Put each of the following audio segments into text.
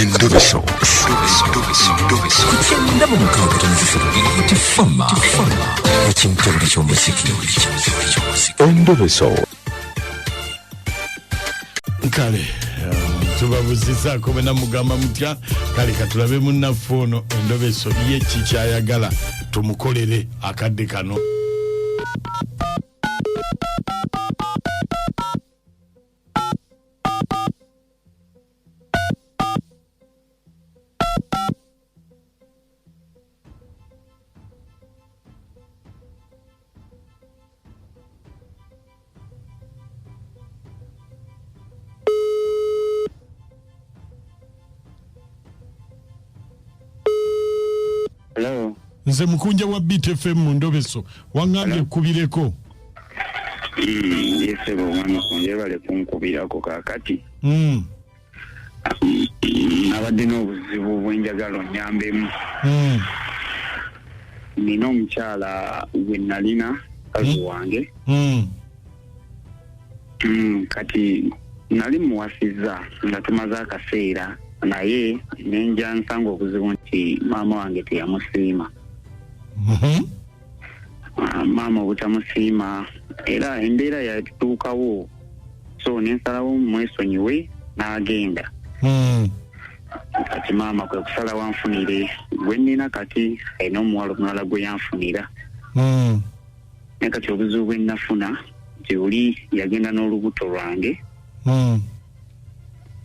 Endobeso. Kugenda mu mukaaga tifama ekintu buli ky'omuziki. Endobeso. Kale tubabuzizaako bwe namugamba mutya kale katulabe munnaffe ono Endobeso ye kikyayagala tumukolere akadde kano. Hello. Nze Mukunja wa BTFM mu Endobeso wangambye kubireko. Yese bwana kunje bale kunkubirako kakati. Nabadde n'obuzibu bw'enjagala onnyambemu. Nina omukyala gwe nalina kazi wange. Kati nali muwasiza nga tumaze akaseera naye nenja nsanga obuzibu nti maama wange teyamusiima. Maama obutamusiima era embeera yatuukawo so nensalawo mwesonyiwe n'agenda. Kati maama kwe kusalawo anfunire gwe nnina kati alina omuwala omulala gwe yanfunira. Naye kati obuzibu bwe nnafuna nti oli yagenda n'olubuto lwange.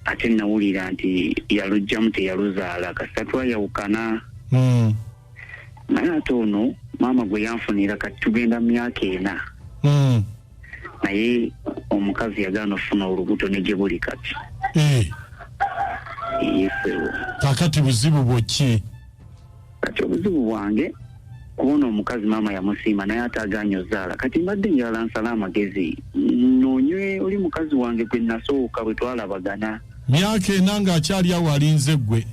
Ate nawulira nti yalugjamu teyaluzaala kasita twayawukana. Naye ate ono maama gwe yanfunira kati tugenda myaka 4. Naye omukazi yagaana ofuna olubuto ne gye buli kati. Kakati buzibu bw'ki? Kati obuzibu bwange kubona omukazi maama yamusiima naye ate agaanye ozaala. Kati mbadde njala nsala amagezi noonywe oli mukazi wange gwe nasooka bwe twalabagana. Myaka 4 ng'akyali awo alinze ggwe.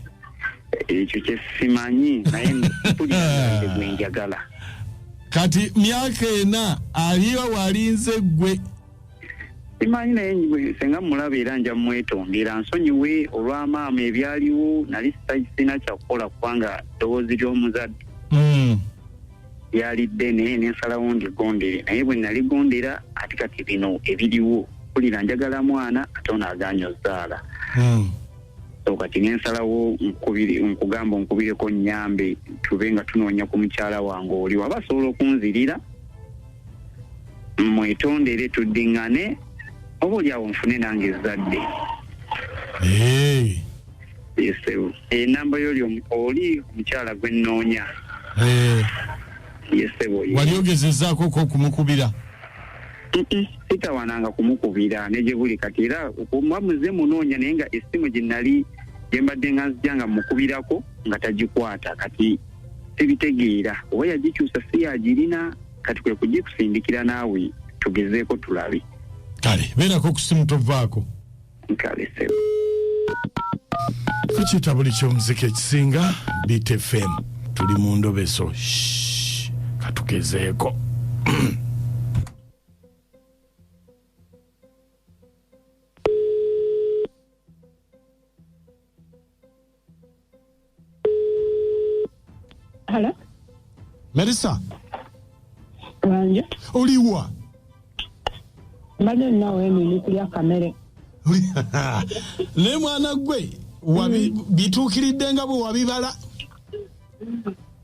Ekyo kye simanyi naye mpulira gwe njagala. Kati myaka 4 aliwo alinze ggwe. Simanyi naye nyigwe senga mulaba era nja mwetondera nsonyiwe olw'amaama ebyaliwo nali sina kyakukola kubanga ddoboozi ly'omuzadde lyali ddene nensalawo ndigondere naye bwe naligondera ate kati bino ebiriwo mpulira njagala mwana ate ono agaanye ozaala. So kati nensalawo nkugamba nkubireko nnyambe tube nga tunoonya ku mukyala wange oli waba asobola okunzirira mwetondere tuddiŋŋane oba oli awo nfune nange ezzadde. Yesewo enamba y'oli omukyala gwe nnoonya. Yesewo wali ogezezzaako ko kumukubira? Sitawananga kumukubira ne gye buli kati era muze munoonya naye nga essimu gye nali gye mbadde nga nzija nga mukubirako nga tagikwata kati sibitegeera oba yagikyusa si yagirina kati kwe kugikusindikira naawe tugezeeko tulabe. Kale beerako ku simu tovaako. Kale sebo tukiyita buli ky'omuziki ekisinga BTFM tuli mu Endobeso katugezeeko. Hello? Melissa? Wange? Oliwa? Mbadde nawe nini kulya kamere. Ne mwana gwe bituukiridde nga bwe wabibala?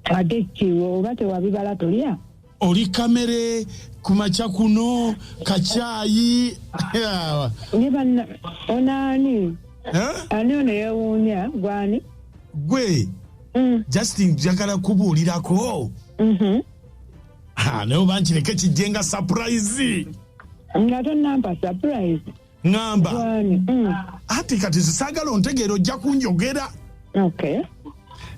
Ate kiwo oba tewabibala tolya? Oli kamere ku makya kuno kacaayi. Onaani? Ani ono yeewuunya gwani? Gwe? Justin njagala kubuulirako. Naye oba nkireke kijje nga surprise. Nga tonnampa surprise. Ngamba. Ati kati saagala ontegeera ojja kunjogera. Okay.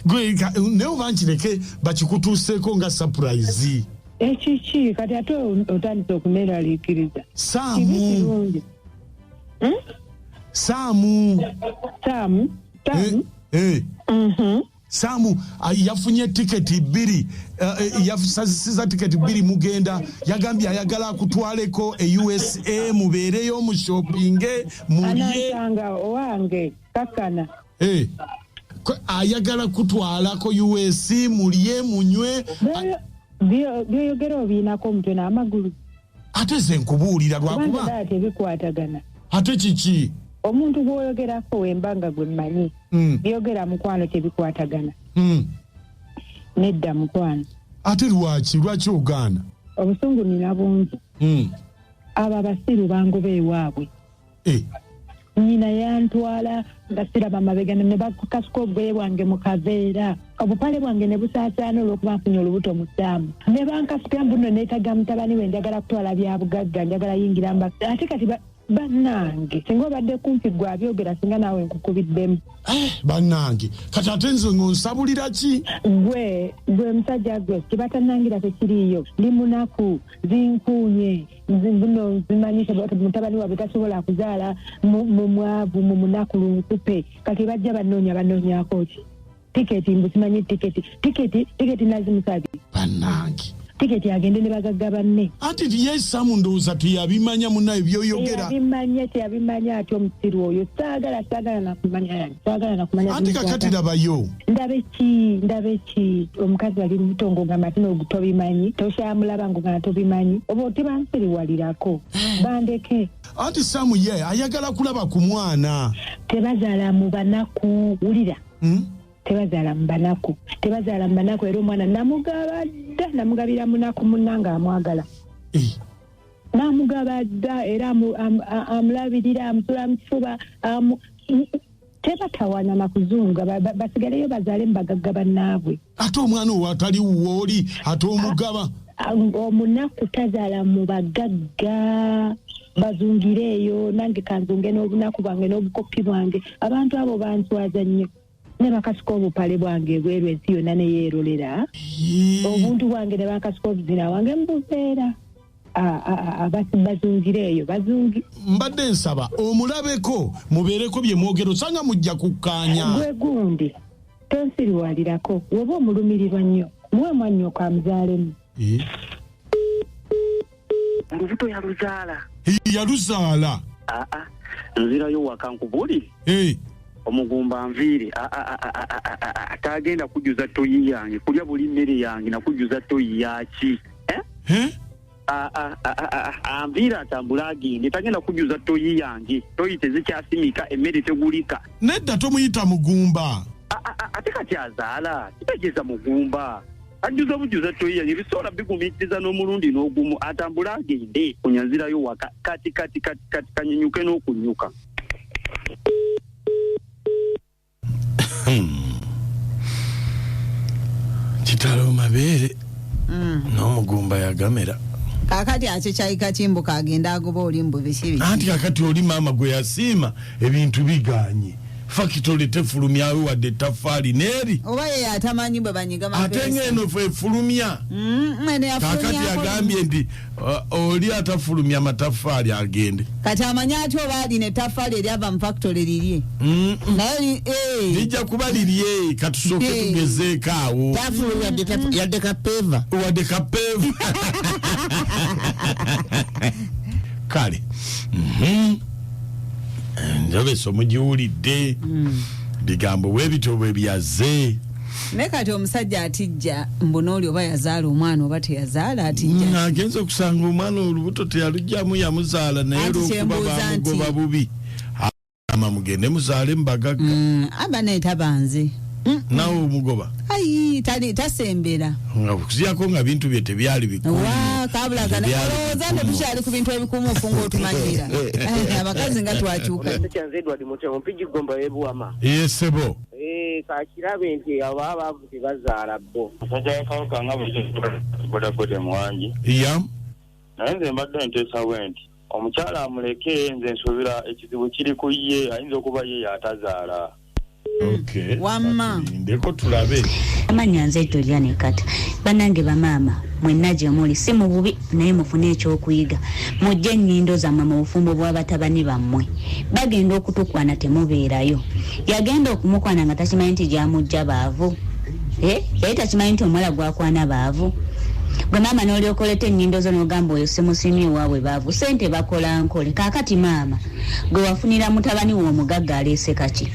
Gwe naye oba nkireke bakikutuuseeko nga surprise. Ekiki kati ate otandise okuneeraliikiriza. Saamu. Saamu. Saamu yafunye tiketi 2 yafusasiza tiketi 2 mugenda yagambye ayagala akutwaleko USA mubeereyo mu shopping mulye anatanga Wange kakana ayagala kutwalako US mulye munywe byogera obiinako omutwe n'amagulu ate ze nkubuulira lwakuba tebikwatagana ate kiki omuntu gwoyogerako wembanga gwe mmanyi byogera mukwano tebikwatagana nedda mukwano ate lwaki ogaana obusungu nina bungi abo abasiru bangoba ewaabwe nyina yantwala nga siraba mabega ne bakasuka obugoye bwange mu kaveera obupale bwange ne busaasaana olw'okuba nfunye olubuto mu ssaamu ne bankasuka mbuno neetaga mutabani we njagala kutwala bya bugagga njagala yingira mba ate kati bannange singa obadde kumpi gwe abyogera singa naawe nkukubiddemu bannange kati ate nze ng'onsabulira ki gwe musajja gwe kibatannangira tekiriiyo ndi munaku zinkuunye buno zimanyise mutabani wabwe tasobola kuzaala mu mwavu mu munaku lunkupe kati bajja banoonyako ki tiketi mbusimanyi tiketi nazimusabi bannange tiketi agende ne bagagga banne anti yesamu ndowooza teyabimanya munnaye byoyogera teyabimanya ati omusiru oyo saagala nakumanya anti kakati labayo ndabe ki omukazi ali lubuto ng'ogamba ati tobimanyi tokyamulaba ng'ogamba tobimanyi oba tebansiriwalirako bandeke anti samu ye ayagala kulaba ku mwana tebazaala mu banaku wulira tebazaala mu banaku era omwana namugabira munaku munnanga amwagala namugaba dda era amulabirira amusula mu kifuba tebatawaanya na kuzunga basigaleyo bazaale mu bagagga bannaabwe ate omwana owo atali wuwooli ate omugaba omunaku tazaala mu bagagga bazungireeyo nange kanzunge n'obunaku bwange n'obukopi bwange abantu abo banswaza nnyo ne bakasuka obupale bwange ebweru ensi yonna neyeerolera obuntu bwange ne bakasuka obuzina wange mbubeera bazungireeyo bazungi mbadde nsaba omulabeko mubeereko bye mwogero osanga mujja kukkaanya gwe gundi tonsiriwalirako woba omulumirirwa nnyo muwe mwannyoko amuzaalemu olubuto yaluzaala nzirayo waka nkubuulire omugumba nviire atagenda kujuza toyi yange kulya buli mmere yange nakujuza toyi yaki anviire atambula agende tagenda kujuza toyi yange toyi tezikyasimika emmere tegulika nedda tomuyita mugumba ate kati azaala kitegeeza mugumba ajuza bujuza toyi yange bisobola bigumiriza n'omulundi n'ogumu atambula agende kunyanzirayo waka kati kanyenyuke n'okunyuka kitalo mabeere n'omugumba yagamera kakati ate kyayika kimbuka agenda agoba oli mbubisibi anti kakati oli maama gwe yasiima ebintu biganye fakitole tefulumyawe wadde ttafaali neeri oba ye atamanyi bwe banyiga ate ng'eno fe efulumya kakati agambye nti oli atafulumya matafaali agende kati amanya ati oba alina ettafaali eryava mu fakitole lirye naye lijja kuba lirye katusooke tugezeeko awo yadde kapeeva kale Endobeso mugiwulidde bigambo webito bwe byaze naye kati omusajja atijja mbunooli oba yazaala omwana oba teyazaala atijja agenza okusanga omwana olubuto teyalugjamu yamuzaala naye lwokuba bamugoba bubi ama mugende muzaale mubagagga aba naye tabanze nawe omugoba ayi tasembera okuzyako nga bintu bye tebyali bikumu kabulagana olowooza ne tukyali ku bintu ebikumuufu ng'otumanyira abakazi nga twakyuka yesebo kakirabe nti aba baavu tebazaala bo musajja yakawuka nga bodaboda muwangi naye nze mbadde nteesawo nti omukyala amuleke nze nsuubira ekizibu kiri ku ye ayinza okuba ye yatazaala wamma ndeko tulabe amanya nze tolya ne kata banange bamaama mwenna gye muli si mu bubi naye mufune ekyokuyiga mujje ennyindo zammwe mu bufumbo bw'abatabani bammwe bagenda okutukwana temubeerayo yagenda okumukwana nga takimanyi nti gyamujja baavu yali takimanyi nti omuwala gwakwana baavu gwe maama n'olyokoleta ennyindo zo n'ogamba oyo simusimye ewaabwe baavu sente bakola nkole kaakati maama gwe wafunira mutabani wo omugagga aleese kaki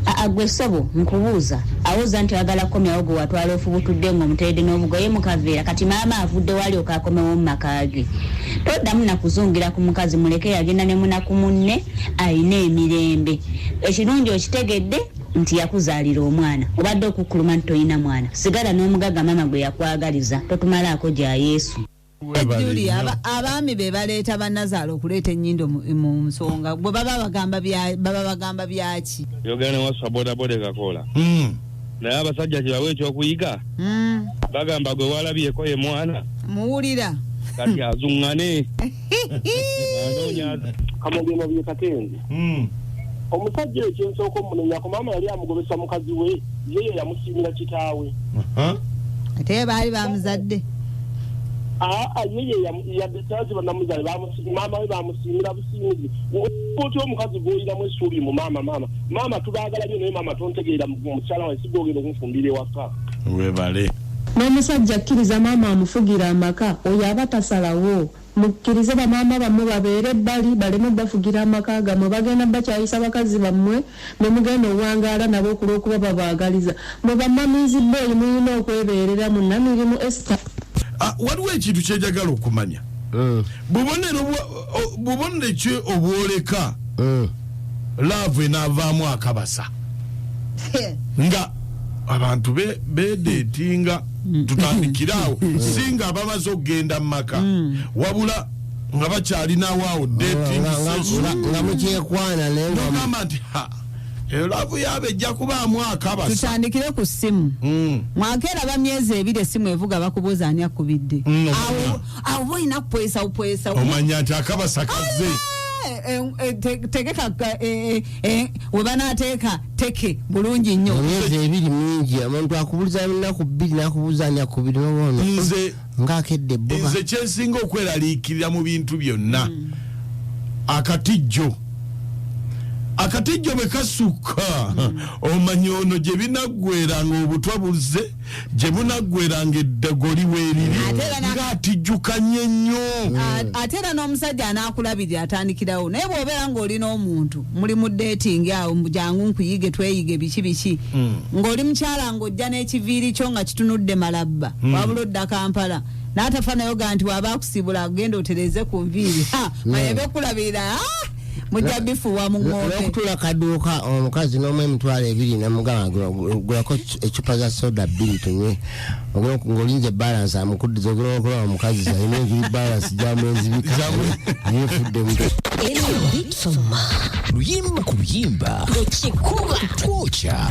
Agwe sabo nkubuuza awuza nti agala Akomewo gwe watwala ofubutudde ng'omutedde n'obugoye mukaveera kati maama avudde wali okakomewo mu maka ge. Toddamu na kuzungira ku mukazi muleke yagenda ne munaku munne ayina emirembe. Ekirungi okitegedde nti yakuzaalira omwana obadde okukuluma nti toyina mwana sigala n'omugaga maama gwe yakwagaliza totumalaako gya Yesu. Julia abaami be baleeta bannazaala okuleeta ennyindo mu nsonga bwe baba bagamba byaki yogana wasa bodaboda kakola naye abasajja kibawe ekyokuyiga bagamba gwe walabyeko ye mwana muwulira kati azuŋŋane kamagema byekatenzi omusajja ekyensooka omunonyako maama yali amugobesa mukazi we yeye yamusiimira kitaawe ate baali bamuzadde yeye yadetazi banamuzaale maama we bamusiimira busiimizi otyo omukazi gwoyiramu essuubi mu maama tubaagala nnyo naye maama tontegeera mukyala wange sigogenda okunfumbira ewaka webale n'omusajja akkiriza maama amufugira amaka oyo aba tasalawo mukkirize bamaama bammwe babeere ebbali baleme bafugira amaka gammwe bagenda bakyayisa bakazi bammwe ne mugenda owangaala nabo okulw'okuba babaagaliza mwe bamamizi bboyi muyina okwebeerera mu nnamirimu Esther. Waliwo ekintu kyenjagala okumanya bubonero ki obwoleka laavu enaavaamu akabasa nga abantu bedeetinga tutandikiraawo singa abamaze okugenda mu maka wabula nga bakyalinawo nga mukyekwana nogamba nti laavu yaaba ejja kubaamu akabasa. Tutandikire ku ssimu mwakeera bamyezi ebiri essimu evuga bakubuuza ani akubidde awo boyina kupwesa omanya nti akabasa kazze tegeka webanateeka teke bulungi nnyo emyezi ebiri mingi omuntu akubuliza ennaku bbiri nakubuuza ani akubiri nobono ngaakedde ebbuba. Nze kyensinga okweraliikirira mu bintu byonna akatijjo bwe kasukka omanya ono gye binaggweranga obutwa buzze gye bunaggweranga eddagoli weeriri ng'atijjukanye nnyo ate era n'omusajja anaakulabirira atandikirawo naye bw'obeera ng'olina omuntu muli mu dating awo jangu nkuyige tweyige biki ng'oli mukyala ng'ojja n'ekiviiri kyo nga kitunudde malabba wabula odda Kampala n'atafa nayo ga nti waba akusibula agenda otereze ku nviiri mayebe kulabirira mujja bifuwa mu ng'ombe okutula kaduuka omukazi n'omu emitwalo ebiri namugamba gulako ecupa za soda bbiri tunywe ng'olinze balance amukuddiza ogulaba omukazi zalina egiri balance gyamwezi bikayefudde muto luyimba ku luyimba ekikuba twokya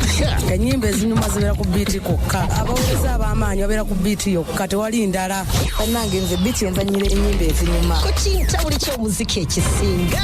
enyimba ezinyuma zibeera ku biiti kokka abawuliriza ab'amaanyi babeera ku biiti yokka tewali ndala nange nze biiti enzanyira enyimba ezinyuma ku kintawuli ky'omuziki ekisinga